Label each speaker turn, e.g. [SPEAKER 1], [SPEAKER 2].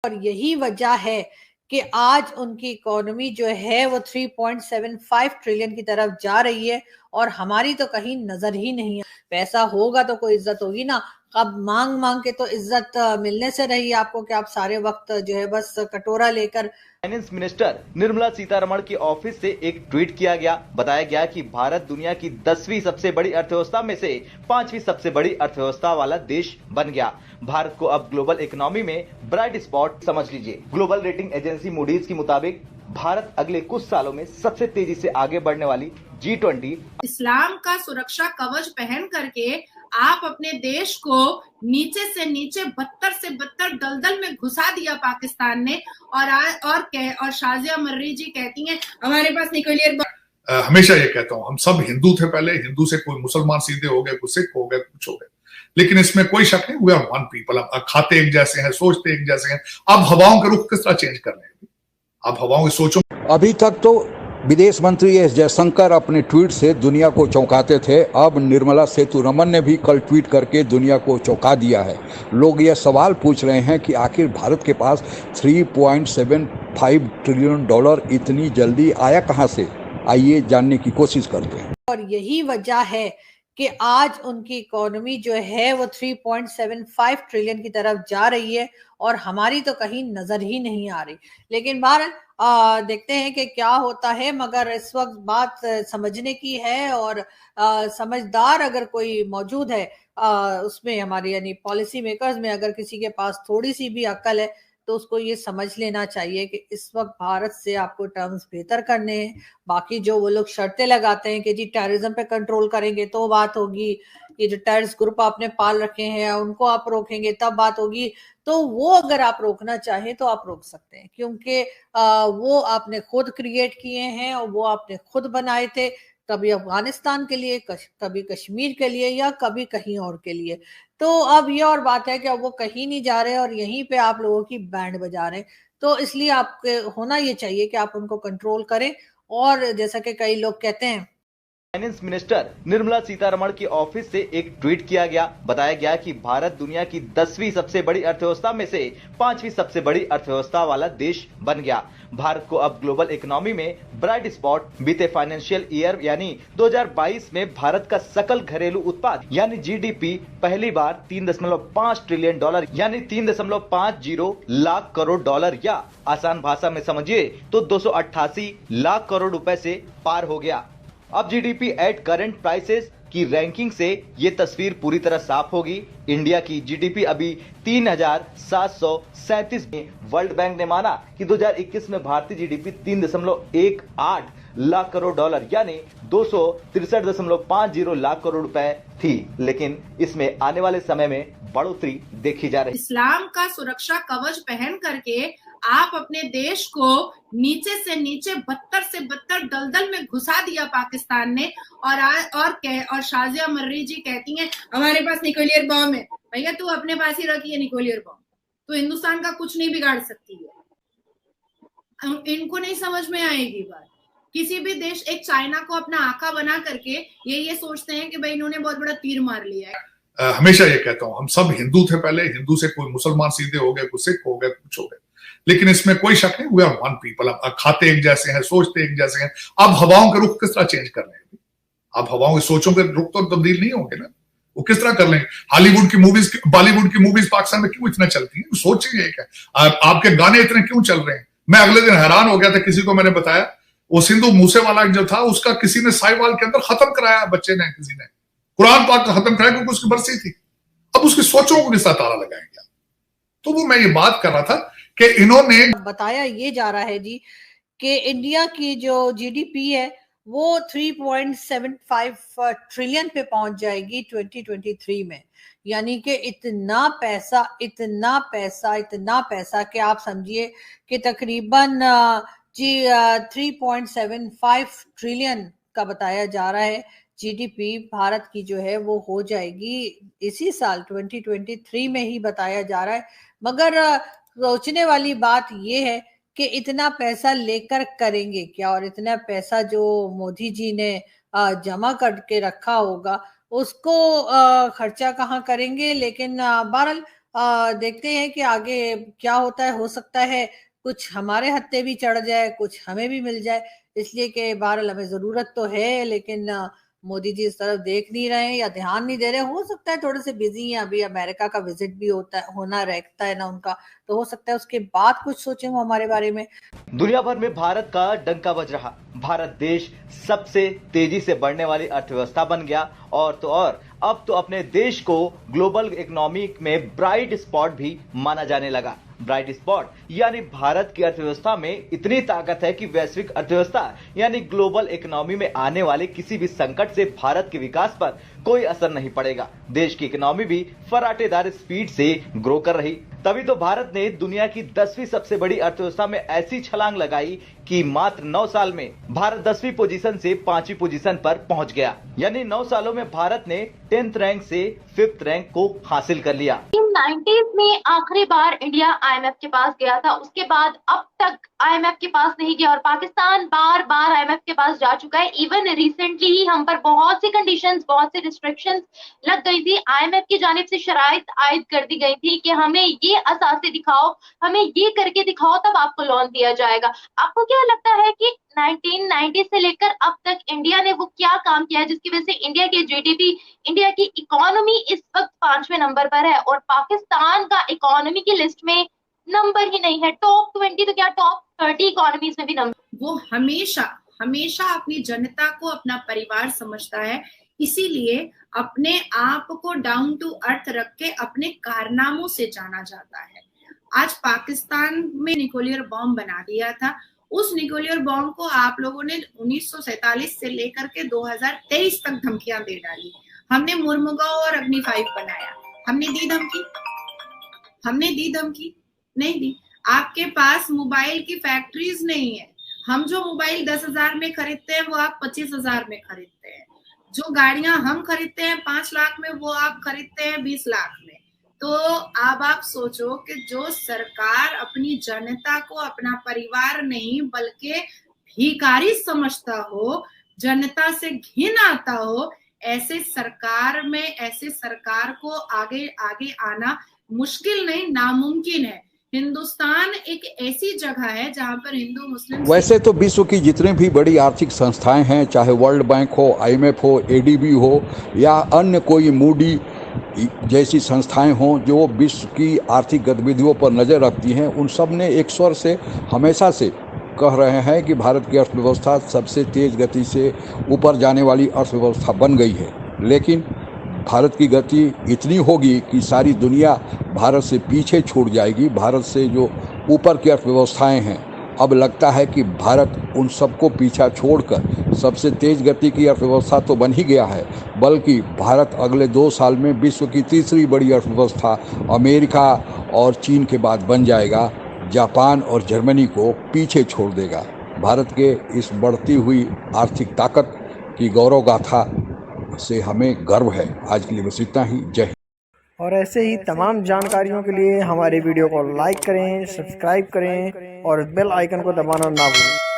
[SPEAKER 1] और यही वजह है कि आज उनकी इकोनॉमी जो है वो 3.75 ट्रिलियन की तरफ जा रही है और हमारी तो कहीं नजर ही नहीं है। पैसा होगा तो कोई इज्जत होगी ना। अब मांग मांग के तो इज्जत मिलने से रही आपको कि आप सारे वक्त जो है बस कटोरा लेकर।
[SPEAKER 2] फाइनेंस मिनिस्टर निर्मला सीतारमण के ऑफिस से एक ट्वीट किया गया। बताया गया कि भारत दुनिया की 10वीं सबसे बड़ी अर्थव्यवस्था में से 5वीं सबसे बड़ी अर्थव्यवस्था वाला देश बन गया। भारत को अब ग्लोबल इकोनॉमी में ब्राइट स्पॉट समझ लीजिए। ग्लोबल रेटिंग एजेंसी मूडीज के मुताबिक भारत अगले कुछ सालों में सबसे तेजी से आगे बढ़ने वाली G20
[SPEAKER 3] इस्लाम का सुरक्षा कवच पहन करके आप अपने देश को नीचे से नीचे बदतर से बदतर दलदल में घुसा दिया पाकिस्तान ने। और शाजिया मर्री जी कहती हैं हमारे पास न्यूक्लियर।
[SPEAKER 4] हमेशा ये कहता हूँ, हम सब हिंदू थे पहले, हिंदू से कोई मुसलमान सीधे हो गए, कुछ सिख हो गए, कुछ हो गए, लेकिन इसमें कोई शक नहीं, वी आर वन पीपल। अब खाते एक जैसे हैं, सोचते एक जैसे हैं। अब हवाओं के रुख किस तरह चेंज कर रहे हैं, अब हवाओं की सोचो।
[SPEAKER 5] अभी तक तो विदेश मंत्री एस जयशंकर अपने ट्वीट से दुनिया को चौंकाते थे। अब निर्मला सीतारमण ने भी कल ट्वीट करके दुनिया को चौंका दिया है। लोग यह सवाल पूछ रहे हैं कि आखिर भारत के पास 3.75 ट्रिलियन डॉलर इतनी जल्दी आया कहां से। आइए जानने की कोशिश करते हैं।
[SPEAKER 1] और यही वजह है कि आज उनकी इकोनॉमी जो है वो 3.75 ट्रिलियन की तरफ जा रही है और हमारी तो कहीं नजर ही नहीं आ रही। लेकिन बहरहाल देखते हैं कि क्या होता है। मगर इस वक्त बात समझने की है और समझदार अगर कोई मौजूद है उसमें हमारे यानी पॉलिसी मेकर्स में, अगर किसी के पास थोड़ी सी भी अक्ल है तो उसको ये समझ लेना चाहिए कि इस वक्त भारत से आपको टर्म्स बेहतर करने हैं। बाकी जो वो लोग शर्तें लगाते हैं कि जी टेररिज्म पे कंट्रोल करेंगे तो बात होगी, ये जो टेररिस्ट ग्रुप आपने पाल रखे हैं उनको आप रोकेंगे तब बात होगी। तो वो अगर आप रोकना चाहें तो आप रोक सकते हैं, क्योंकि वो आपने खुद क्रिएट किए हैं और वो आपने खुद बनाए थे, कभी अफगानिस्तान के लिए, कभी कश्मीर के लिए या कभी कहीं और के लिए। तो अब ये और बात है कि अब वो कहीं नहीं जा रहे और यहीं पे आप लोगों की बैंड बजा रहे हैं। तो इसलिए आपके होना ये चाहिए कि आप उनको कंट्रोल करें। और जैसा कि कई लोग कहते हैं,
[SPEAKER 2] फाइनेंस मिनिस्टर निर्मला सीतारमण के ऑफिस से एक ट्वीट किया गया। बताया गया कि भारत दुनिया की 10वीं सबसे बड़ी अर्थव्यवस्था में से 5वीं सबसे बड़ी अर्थव्यवस्था वाला देश बन गया। भारत को अब ग्लोबल इकोनॉमी में ब्राइट स्पॉट। बीते फाइनेंशियल ईयर यानी 2022 में भारत का सकल घरेलू उत्पाद यानी GDP पहली बार 3.5 ट्रिलियन डॉलर यानी 3.50 लाख करोड़ डॉलर या आसान भाषा में समझिए तो 288 लाख करोड़ रुपए से पार हो गया। अब GDP एट करंट प्राइसेस की रैंकिंग से ये तस्वीर पूरी तरह साफ होगी। इंडिया की GDP अभी 3,737 में। वर्ल्ड बैंक ने माना कि 2021 में भारतीय GDP 3.18 लाख करोड़ डॉलर यानी 263.50 लाख करोड़ रुपए थी, लेकिन इसमें आने वाले समय में बढ़ोतरी देखी जा रही है।
[SPEAKER 3] इस्लाम का सुरक्षा कवच पहन करके आप अपने देश को नीचे से नीचे बदतर से बदतर दलदल में घुसा दिया पाकिस्तान ने। और शाजिया मर्री जी कहती हैं हमारे पास न्यूक्लियर बॉम्ब है। भैया तू अपने पास ही रखी है न्यूक्लियर बॉम्ब, तो हिंदुस्तान का कुछ नहीं बिगाड़ सकती है। इनको नहीं समझ में आएगी बात। किसी भी देश, एक चाइना को अपना आका बना करके ये सोचते हैं कि भाई इन्होंने बहुत बड़ा तीर मार लिया है।
[SPEAKER 4] हमेशा ये कहता हूँ, हम सब हिंदू थे पहले, हिंदू से कोई मुसलमान सीधे हो गए, कुछ सिख हो गए, कुछ हो गए, लेकिन इसमें कोई शक नहीं, वी आर वन पीपल। अब खाते एक जैसे हैं, सोचते एक जैसे हैं। अब हवाओं के रुख किस तरह चेंज कर रहे हैं, अब हवाओं की सोचों के रुख तो तब्दील नहीं होंगे ना, वो किस तरह कर लेंगे। हॉलीवुड की मूवीज, बॉलीवुड की मूवीज पाकिस्तान में क्यों इतना चलती है, सोचिए क्या। आपके गाने इतने क्यों चल रहे हैं। मैं अगले दिन हैरान हो गया था, किसी को मैंने बताया वो सिंधु मूसेवाला जो था उसका किसी ने साहिवाल के अंदर खत्म कराया, बच्चे ने, किसी ने कुरान पाक का खत्म कराया क्योंकि उसकी बरसी थी। अब उसकी सोचों को किस तरह ताला लगाएंगे। तो वो मैं ये बात कर रहा था कि इन्होंने
[SPEAKER 1] बताया ये जा रहा है जी कि इंडिया की जो GDP है वो 3.75 ट्रिलियन पे पहुंच जाएगी 2023 में। यानी कि इतना पैसा कि आप समझिए कि तकरीबन 3.75 ट्रिलियन का बताया जा रहा है GDP भारत की जो है वो हो जाएगी इसी साल 2023 में ही बताया जा रहा है। मगर सोचने वाली बात ये है कि इतना पैसा लेकर करेंगे क्या, और इतना पैसा जो मोदी जी ने जमा करके रखा होगा उसको खर्चा कहाँ करेंगे। लेकिन बहरहाल देखते हैं कि आगे क्या होता है। हो सकता है कुछ हमारे हत्थे भी चढ़ जाए, कुछ हमें भी मिल जाए, इसलिए कि बहरहाल हमें जरूरत तो है, लेकिन मोदी जी इस तरफ देख नहीं रहे हैं या ध्यान नहीं दे रहे। हो सकता है थोड़े से बिजी हैं, अभी अमेरिका का विजिट भी होना रहता है ना उनका, तो हो सकता है उसके बाद कुछ सोचें वो हमारे बारे में।
[SPEAKER 2] दुनिया भर में भारत का डंका बज रहा। भारत देश सबसे तेजी से बढ़ने वाली अर्थव्यवस्था बन गया, और तो और अब तो अपने देश को ग्लोबल इकोनॉमी में ब्राइट स्पॉट भी माना जाने लगा। ब्राइट स्पॉट यानी भारत की अर्थव्यवस्था में इतनी ताकत है कि वैश्विक अर्थव्यवस्था यानी ग्लोबल इकोनॉमी में आने वाले किसी भी संकट से भारत के विकास पर कोई असर नहीं पड़ेगा। देश की इकोनॉमी भी फराटेदार स्पीड से ग्रो कर रही। तभी तो भारत ने दुनिया की 10वीं सबसे बड़ी अर्थव्यवस्था में ऐसी छलांग लगाई कि मात्र 9 साल में भारत 10वीं पोजीशन से 5वीं पोजीशन पर पहुंच गया। यानी 9 सालों में भारत ने 10th रैंक से 5th रैंक को हासिल कर लिया।
[SPEAKER 6] 90s में आखिरी बार इंडिया आईएमएफ के पास गया था, उसके बाद अब तक आईएमएफ के पास नहीं गया, और पाकिस्तान बार बार आईएमएफ के पास जा चुका है। इवन रिसेंटली ही हम पर बहुत सी कंडीशंस, बहुत सी रिस्ट्रिक्शंस लग गई थी। आईएमएफ की जानिब से शराइत आयद कर दी गई थी कि हमें ये असासे दिखाओ, हमें ये करके दिखाओ, तब आपको लोन दिया जाएगा। आपको क्या लगता है कि 1990 से लेकर अब तक इंडिया ने वो क्या काम किया है जिसकी वजह से इंडिया की जीडीपी, इंडिया की इकोनॉमी इस वक्त 5वें नंबर पर है, और पाकिस्तान का इकोनॉमी की लिस्ट में नंबर ही नहीं है। टॉप 20 तो क्या टॉप 30 इकोनॉमीज में भी नंबर।
[SPEAKER 3] वो हमेशा हमेशा अपनी जनता को अपना परिवार समझता है, इसीलिए अपने आप को डाउन टू अर्थ रख के अपने कारनामों से जाना जाता है। आज पाकिस्तान में न्यूक्लियर बॉम्ब बना दिया था। उस न्यूक्लियर बॉम्ब को आप लोगों ने 1947 से लेकर के 2023 तक धमकियां दे डाली। हमने मुर्मुगांव और अग्नि 5 बनाया, हमने दी धमकी? हमने दी धमकी? नहीं दी। आपके पास मोबाइल की फैक्ट्रीज नहीं है। हम जो मोबाइल 10,000 में खरीदते हैं वो आप 25,000 में खरीदते हैं। जो गाड़ियां हम खरीदते हैं 5 लाख में वो आप खरीदते हैं 20 लाख में। तो अब आप सोचो कि जो सरकार अपनी जनता को अपना परिवार नहीं बल्कि भिखारी समझता हो, जनता से घिन आता हो, ऐसे सरकार में, ऐसे सरकार को आगे आगे आना मुश्किल नहीं, नामुमकिन है। हिंदुस्तान एक ऐसी जगह है जहां पर हिंदू मुस्लिम।
[SPEAKER 5] वैसे तो विश्व की जितनी भी बड़ी आर्थिक संस्थाएं हैं, चाहे वर्ल्ड बैंक हो, आईएमएफ हो, एडीबी हो या अन्य कोई मूडी जैसी संस्थाएं हों जो विश्व की आर्थिक गतिविधियों पर नज़र रखती हैं, उन सब ने एक स्वर से हमेशा से कह रहे हैं कि भारत की अर्थव्यवस्था सबसे तेज़ गति से ऊपर जाने वाली अर्थव्यवस्था बन गई है। लेकिन भारत की गति इतनी होगी कि सारी दुनिया भारत से पीछे छूट जाएगी। भारत से जो ऊपर की अर्थव्यवस्थाएं हैं, अब लगता है कि भारत उन सबको पीछा छोड़कर सबसे तेज गति की अर्थव्यवस्था तो बन ही गया है, बल्कि भारत अगले 2 साल में विश्व की तीसरी बड़ी अर्थव्यवस्था अमेरिका और चीन के बाद बन जाएगा। जापान और जर्मनी को पीछे छोड़ देगा। भारत के इस बढ़ती हुई आर्थिक ताकत की गौरव गाथा से हमें गर्व है। आज के लिए बस इतना ही। जय हिंद।
[SPEAKER 7] और ऐसे ही तमाम जानकारियों के लिए हमारे वीडियो को लाइक करें, सब्सक्राइब करें और बेल आइकन को दबाना ना भूलें।